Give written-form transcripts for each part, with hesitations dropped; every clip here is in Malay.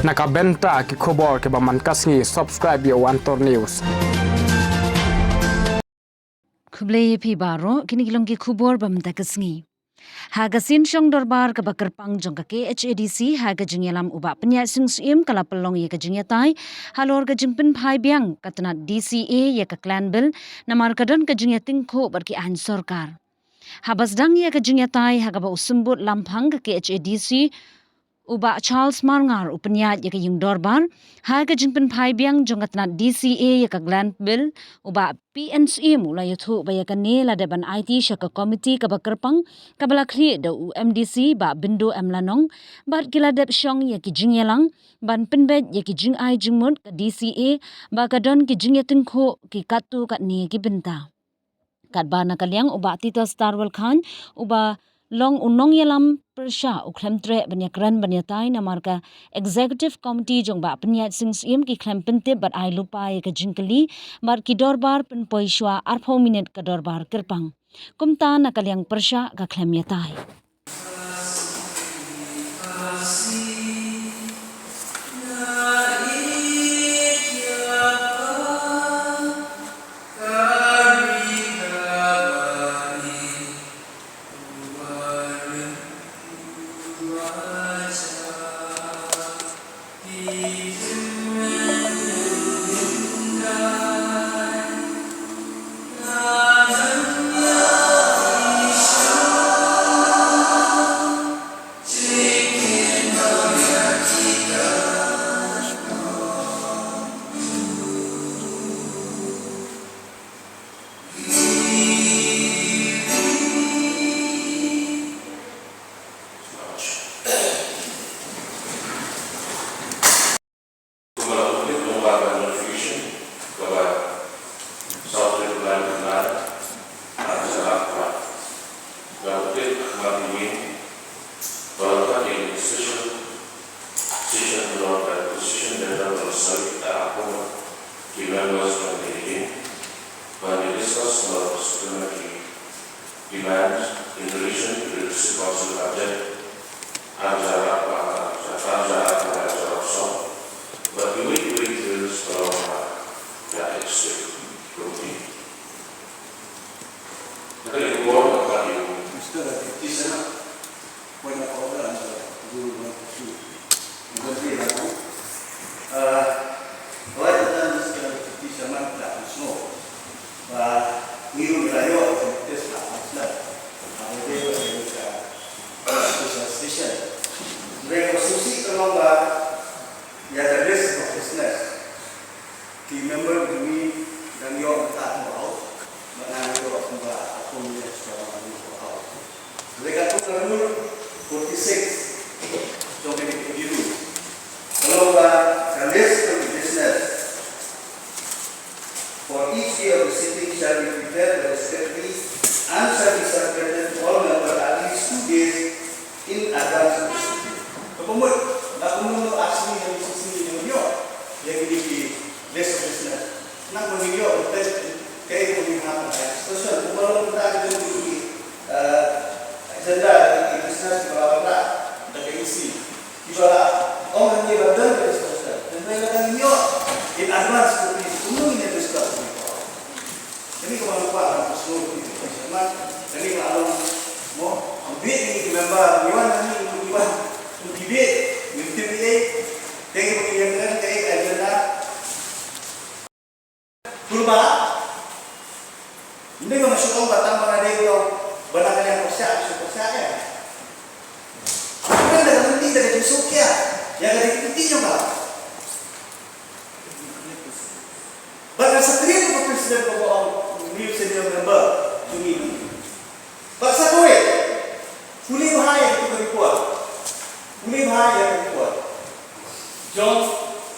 Nakabenta ki khobor ke baman kasngi subscribe yo Antor News. Kublai pi baro kini kilong ki khubor bamda kasngi. Haga sin syong dorbar ka bakar pang jong ka KHADC haga jingyalam uba penya sing sim kala pelong ye ka jingyatai halor ka jingpin phai biang katna DCA ye ka clan bill namar kadon ka jingyating kho barki an sarkar. Habas dang ye ka jingyatai haga ba usumbut lamphang ka KHADC uba Charles Marngar upanyat yaka yung dorbar ha ka jingpin phai biang jongat na DCA yaka Gland Bill uba PNC mula yathu ba yaka nela deban IT shaka committee ka bakarpang kabala khri da UMDC ba bindo emlanong bat kila dep syong yaki jingyalang ban pinbet yaki jing ai jingmut ka DCA ba kadon ki jingyatin kho ki katu kat ni ki binta kat bana kalyang uba Tito Starwell Khan uba long unong yalam persha uklemtre banyakran banyatai namarka executive committee jong ba panyat singsim ki klempente bat ai lupa ka jingkali mar ki dorbar pen poishwa arpho minute ka dorbar kirpang kumta nakalyang persha ka klemyatai demands in relation to the council budget but we will wait till from that extent Nakali ko ba yung Mr. Tisana buena obra guru su ngati ako wala na Mr. Tisana ta snow ba niyo nilayo test na asla ang dito sa social station mereka susi kalau ba ya the risk of business the member to me dan yo tak mau mana yo ba ako ni sekarang ni ko mereka tu nomor 46 jom ini biru kalau ba the risk of business for each year the sitting shall be prepared by the secretary and shall be circulated to all members at least 2 days in advance of the sitting. Kemudian, nak menunggu asli yang sisi yang dia, yang ini list of business. Nak menunggu betul kayak pemilihan social. Kalau kita ada di agenda di business berapa ada isi. Jika orang ini betul dari social, dan mereka akan menunggu in advance untuk menunggu ini discuss. Jadi kalau lupa orang seluruh itu, jadi kalau mau ambil ini member, iwan debate with TPA, take pemilihan take agenda perubahan. Ini kalau masuk batang mana dia itu benar yang persiap ya. Bukan dari nanti dari besok ya, yang dari nanti juga. Bahkan sekalian untuk presiden bawa new senior member ini. Bahasa kowe, boleh bahaya itu berikuat. Boleh bahaya berikuat. John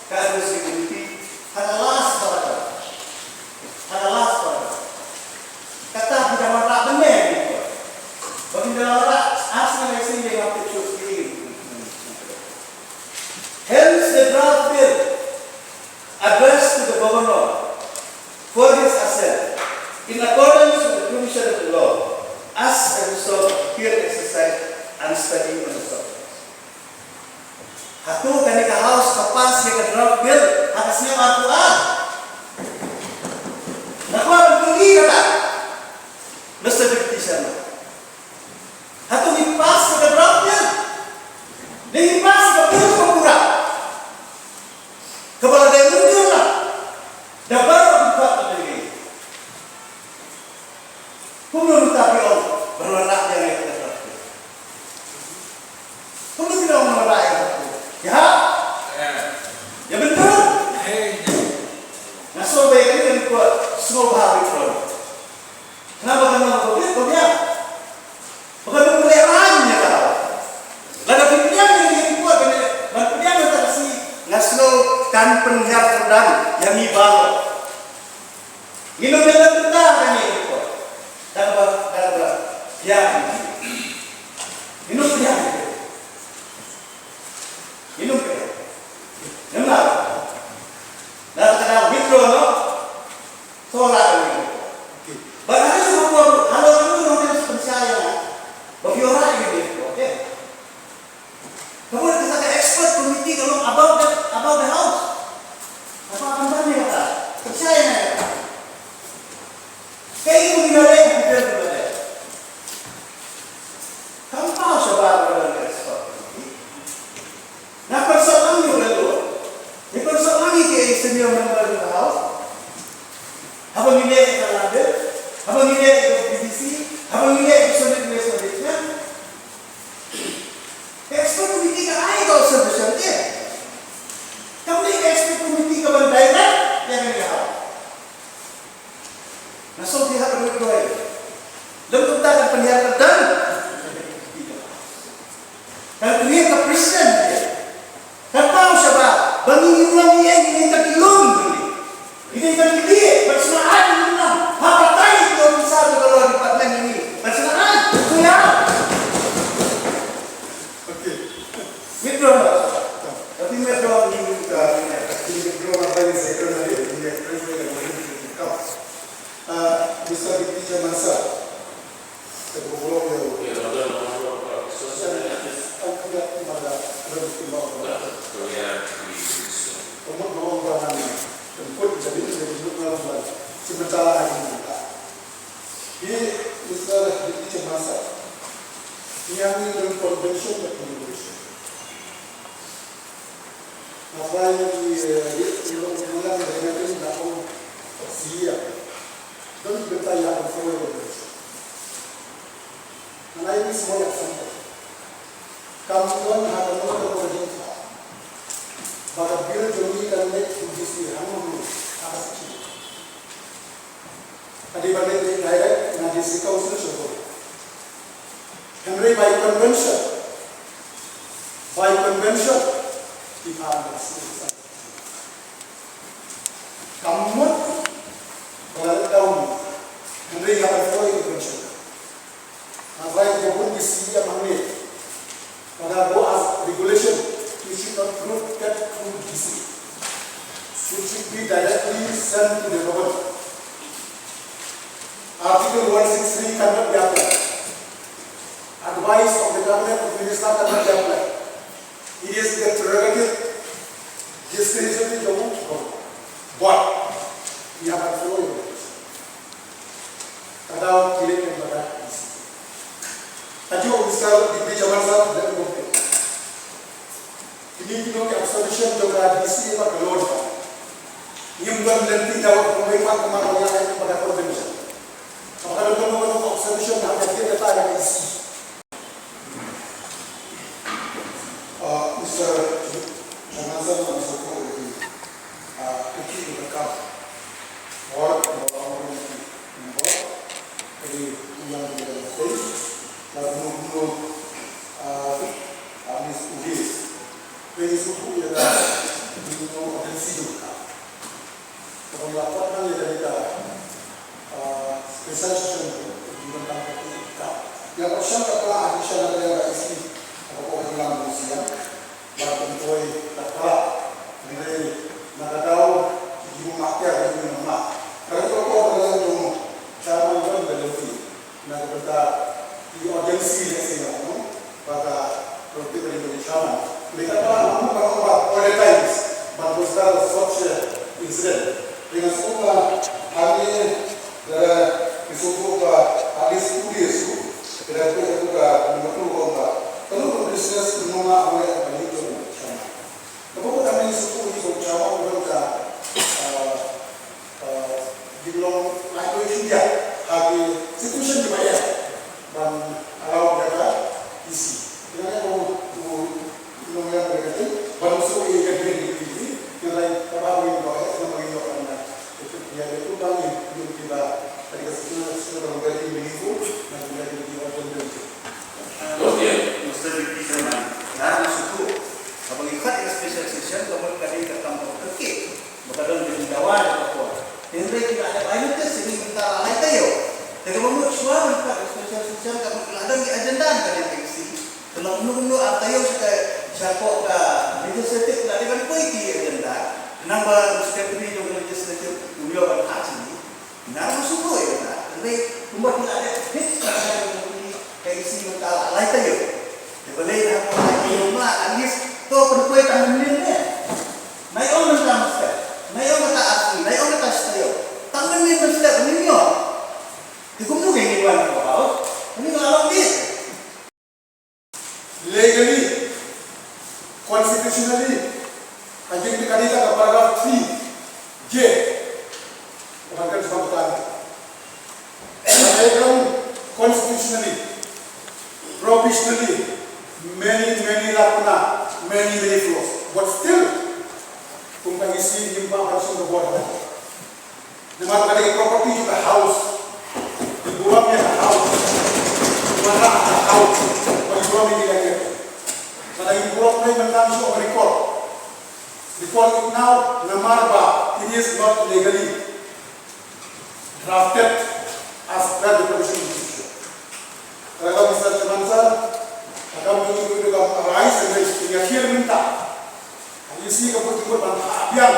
Carlos Security hadalah sebarang. Kata tidak marak benar berikuat. Bagi dalam marak asal mesin yang apa itu sendiri. Hence the draft bill addressed to the governor for his assent in accordance with the provision of the law as a result of field exercise and study on the subject. Hatu kani ka house kapas ya ka draft bill atasnya aku Nakwa pergi kata. Mesti dikti sana. Hatu hipas ka draft bill. Hipas ka bill pura. Kepala dia mundur lah. Dapat buka lagi. Kumulun tapi berwarna yang itu. Kumulun tidak berwarna yang ya, ya betul. Nah, so baik ini kan buat semua bahagi pro. Kenapa kan mau begitu? Kau bukan pemeliharannya kau. Lalu pilihan yang dibuat ini, pilihan yang tersi ngaslo kan penyiar terdan yang ibal. Minum yang terdan kan ini. Dapat ya. Minum ya. Minum ya. Kenal. Dah kenal mikro no. Solar ini. Bahkan semua halo itu orang percaya. Bagi orang ini, oke. Kamu kita ke expert committee kalau about the house. Apa akan banyak kata? Percaya ya. Kayak itu tidak ada yang berbeda. Kamu tahu sebab orang expert. Nah persoalan juga itu, di persoalan ini kayak senior member of the house, apa nilai kita ladder, apa nilai itu PVC, apa nilai itu solid waste management, expert committee ka ay ka observation dia, kamu ni expert committee ka ban direct yang ini hal, nasib dia berdua ini, lalu kita akan penyiar dan penyiar ke presiden dia. Tahu siapa? Bangi ulang yang ini terkilung ini terkilih bersenaan ulang. Apa tadi kalau bisa kalau di departemen ini bersenaan? Ya. Okey. Withdraw. Tapi withdraw ini kita ini withdraw apa yang saya kenal ini president yang kau. Bisa dipilih masa. Sebelum Ya, sementara ini kita. Ini Mr. Deputy Masa. Yang ini dalam convention dan convention. Apa yang diulang dengan ini dalam siap dan bertanya apa yang convention. Karena ini semua yang sama. Kamu harus melakukan maka bil joni dan net kondisi hamu atas itu. Tadi balik direct najis council sebut. Henry by convention dipandas. Kamu kalau tahu Henry yang berfollow convention. Apa yang kondisi yang mana? Pada buat regulation, we should not prove that through DC. It should be directly sent to the government. Article 163 cannot be applied. Advice of the government of minister cannot be applied. It is the prerogative, discretionary to the government. But we have to follow it. Kadang kirim yang pada DC. Tadi misal di Jakarta dan Bogor. Ini kita ke observation juga DC apa keluar. Yang berlanti jawab pemerintah kemana yang lain pada convention. Maka kalau observation ada kita tanya isi. Mr. Jangan sampai masuk ke kecil dekat. Orang membuat jadi yang kita lalu habis ugis dari suku yang minum atensi juga kalau laporkan ya dari spesial session tentang kita yang option apa additional ada isi apa yang manusia bahkan toy taklah dari nakataw di rumah dia di rumah kalau kau adalah untuk cara berbentuk nak berita di agensi yang saya pada produk Indonesia Mereka telah mengubah oleh times, but was not such incident. Dengan semua hari dari semua hari studi itu, dari itu juga menurut kalau bisnes menolak oleh apa itu, kalau kami studi itu jawab mereka dibilang aku itu dia hari situasi dibayar dan kalau mereka isi, kalau yang berarti baru sudah yang berdiri yang lain apa yang boleh sama yang orang itu dia itu kami yang kita tadi sudah berarti minggu dan juga di waktu itu. Oke. Mesti dipisahkan. Karena suku abang ikat yang special session kemudian kali ke kampung kecil, bukan di Jawa atau apa. Yang tidak ada banyak tu sini minta lain tayo. Tapi kamu suara ikat special session kamu ada di agenda kalian tinggi. Kalau menunggu tayo siapa ka legislatif dari kan politik agenda. Nambah step ini juga legislatif beliau kan haji. Nah masuk tu ya tak. Jadi membuat tidak ada fix kayak isi minta lain tayo. Boleh nak lagi rumah, alis tu perlu tangan ni. Naik orang tak mesti, naik orang tak asli, naik orang tak setia. Tangan ni mesti ni yo. Dikumdu kayak gimana kau? Ini kalau ni Legally, constitutionally, anjing dikadika ke paragraph 3J, bahkan sebutkan. Constitutionally, professionally, many lakuna, many flaws. But still, kung pag-isi yung mga person na buwan. Naman kaya property yung house, dibuwag niya na house, wala na house, pag-dibuwag niya nilagay. Malayong buwag na yung manlang siya o record. Because now, namarba, it is not legally drafted as per the provision of the Constitution. Kalau Mr. Chairman, akan begitu juga arise and akhir minta. Isi keputusan bantahan,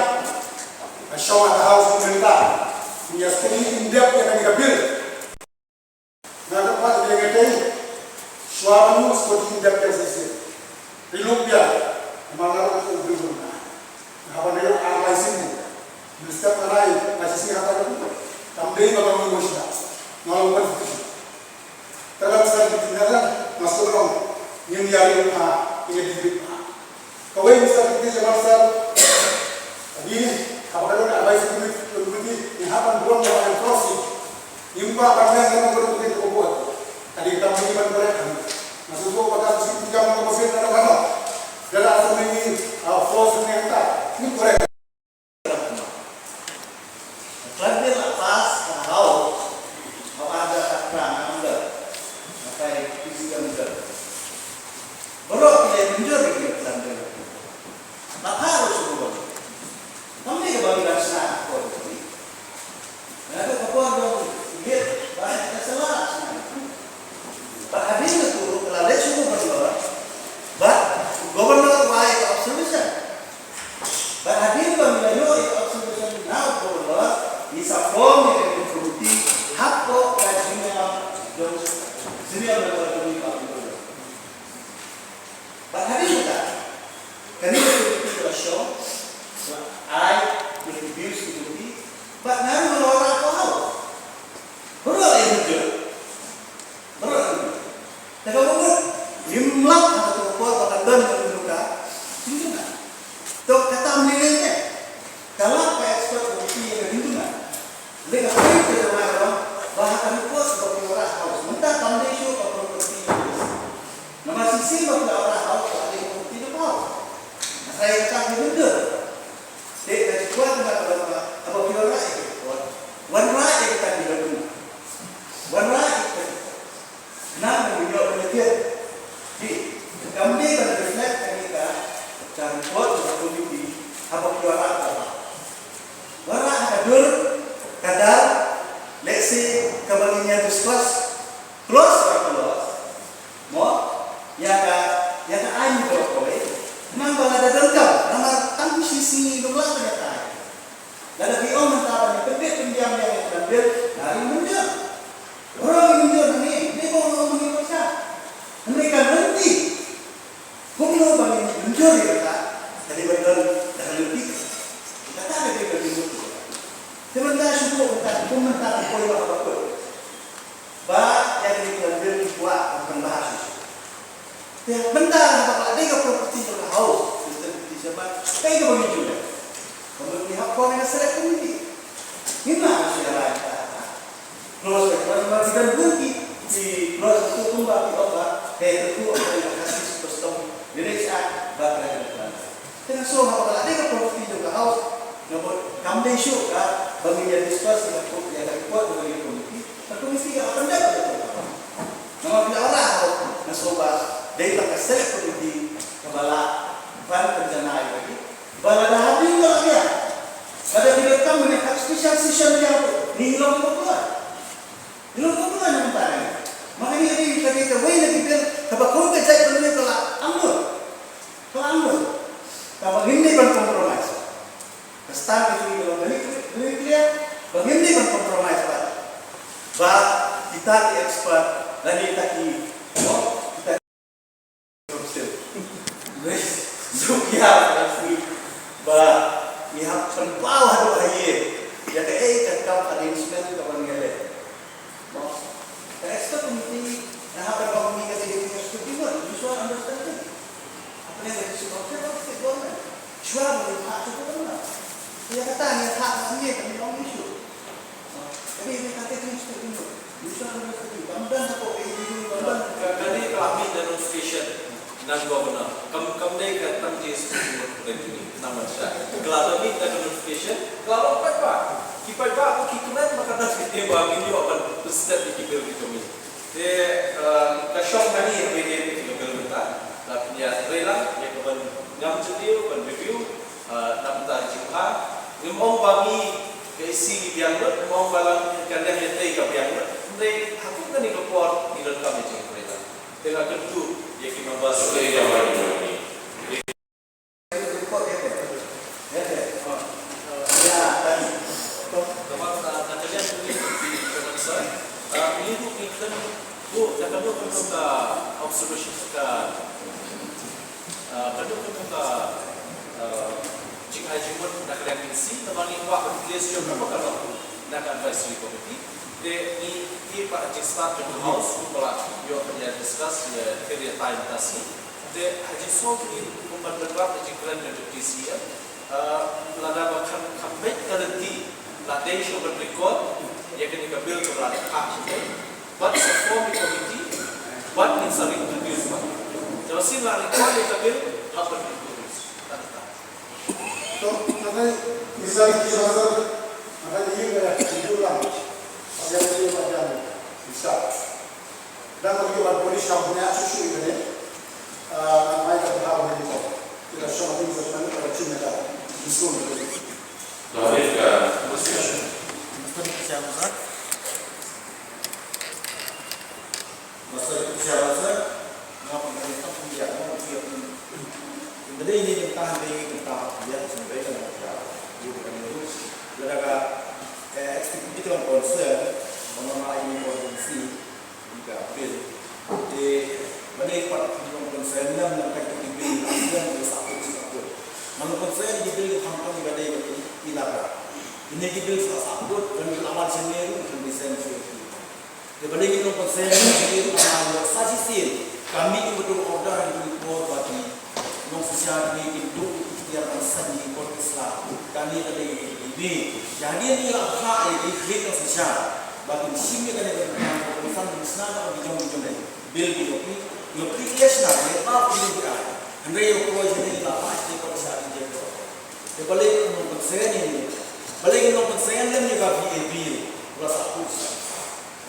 show at the house minta. Dia sekali indep yang kita build. Nada pas dia kata, suara mu seperti indep yang saya. Riluk dia, mana aku berdua. Apa dia apa sini? Mesti perai, masih sih apa tu? Também kalau mau musda, kalau mau itu. Kalau saya ditinggalkan, masuk orang yang nyari rumah, ingin hidup. Kau ini mesti kita jalan ini apa kalau ada bayi seperti ini apa belum yang crossing, ini apa yang baru kita buat. Tadi kita mengiman mereka, masuk tu pada sisi jam kita mesti ada mana. Dalam asal ini force yang tak, ini mereka. Kalau lepas tahu apa ada takran anda, apa yang fisik anda. Baru kita menjadi kita anda. Tak harus berubah. Kami kebagian sana kau ini. Ada kawan dong lihat banyak kesalahan. Pak Habib itu kalau lihat semua berubah. But governor why observation. Pak Habib kalau observation now governor is a form of authority. Hakko kajian jauh senior level ini Pak Habib. Pak Habib itu kan itu show. I introduce to me, but now we are not allowed. Berapa yang itu? Berapa? Tapi kalau jumlah atau kuat dan juga, itu kan? Tuh kata milihnya, kalau ekspor bukti yang itu kan, mereka pergi ke mana? Bahkan kuat seperti orang harus minta foundation atau properti. Nama sisi bagi orang harus ada properti itu tahu. Saya akan menunjuk. Dari kuat apa apabila rakyat kuat, wan rakyat kita dilakukan, wan rakyat nama beliau penelitian di kami pada reflect kita cara kuat seperti ini apabila rakyat, wan rakyat hadir kadar, let's say kembalinya discuss close or close, mau yang ayu berapa? Nampak ada dengkau, nama tangguh sisi dua ternyata. Ada biom mentara ni pendiam yang ambil dari mendiam. Orang mendiam ni, dia bawa orang mendiam besar. Mereka berhenti. Kung no bang enjoy kata, tadi betul dah lebih. Kata ada dia lebih. Sebenarnya syukur kata komentar apa yang apa. Ba yang diambil buat pembahas. Ya bentar apa ada ke properti ke house, di sebab kayak ke begitu ya. Kalau pihak kau yang selek ini, gimana sih lah? Kalau sekarang masih dan bunyi di proses itu bagi obat, kayak itu ada kasih kostum Indonesia bakal ada. Dengan so kalau ada ke properti ke house, namun kami isu kan, bagi diskus dengan yang ada kuat dengan komisi, komisi yang akan dapat. Nama bila orang nasoba dari tak selek komisi kepala ban penjanai lagi. Bala dah habis lah dia. Pada bila kamu menekat special session yang ni hilang kebetulan. Hilang kebetulan yang penting. Makanya ini kita way lagi biar kalau kita jadi benar kalau ambil. Kalau ini kan kompromis. Start itu kalau beli dia, begini kan kompromis pak. Bah kita di expert dan kita di kita profesional. Sukia asli. Bah pihak perbawah doa ye. Ya cakap ada instrumen kapan gele. Expert committee nah apa kau mengingat ini setuju visual understanding. Apa yang ada di situ government. Syuara boleh hak itu mana? Dia kata ni hak sendiri kami orang isu. Tapi ini kata itu setuju. Visual understanding. Gambar apa ini gambar. Kali kami demonstration dan governor. Kamu deh kata jenis itu nama saya. Kalau kami demonstration, kalau apa? Kipai pak, kikunan maka nanti dia bagi dia akan step di kipil itu ni. Dia kasyong kali yang beda di kipil kita. Tapi ya rela, ya kawan ngam jadi, kawan review, nampak jika. Ngomong bagi keisi biang ber, ngomong balang kalian yang teh kapiang ber. Mereka hakuk kan ikut di dalam kami jeng rela. Tengah kedua, ya kita bahas yang lain. Observation ka kadang jika jumlah nak reaksi, namanya wah place yang apa kalau nak advisory committee, di pak start the house, kalau you punya discuss ya period time tasi, de haji so ni pembantuan jika dan DCM, lada bahkan kambing garanti, lada show berikut, ya kini kabil keberadaan hak, but form committee. What needs to be introduced? Jadi sila record itu bil apa introduce? So, nanti misalnya kita ada ini itu lah, ada ini macam bisa. Dan kalau kita polis kampungnya susu ini, mereka tahu ini kok. Kita semua ini sebenarnya pada cina dah diskon. Lalu discussion. Siapa? Masa siapa? Ngapa mereka punya jadi ini tentang dia sampai ke bukan terus. Ledaka itu kan concern mengenai ini kondisi juga bil. Di mana part concern yang kita bil yang bersatu. Mana concern di bil company pada ilaga. Ini di bil satu dan lawan sendiri untuk desain sesuatu. Daripada kita concern ini amal sajisin kami betul order yang dibuat bagi non sosial ini itu yang asal ikut Islam kami ada ini jadi ini hak ini hak sosial bagi sini kan yang berkaitan dengan Islam atau bijak bil bil application ada apa ini berada anda yang kuat jadi apa sih kalau saya ini jadi balik non concern ini balik non concern yang juga bil rasa kursi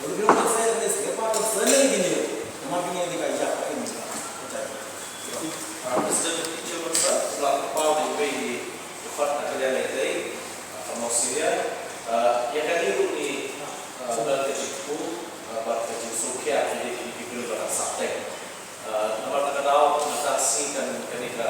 lalu bilang saya ini siapa concern ini Mungkin yang dikajak ini, Presiden itu berkata, setelah kepala di tempat kalian itu, maksudnya, ya kan itu di sudah kejiku, buat kejik sukia jadi dipilih dengan sakit. Nomor terkenal mengatasi dan ketika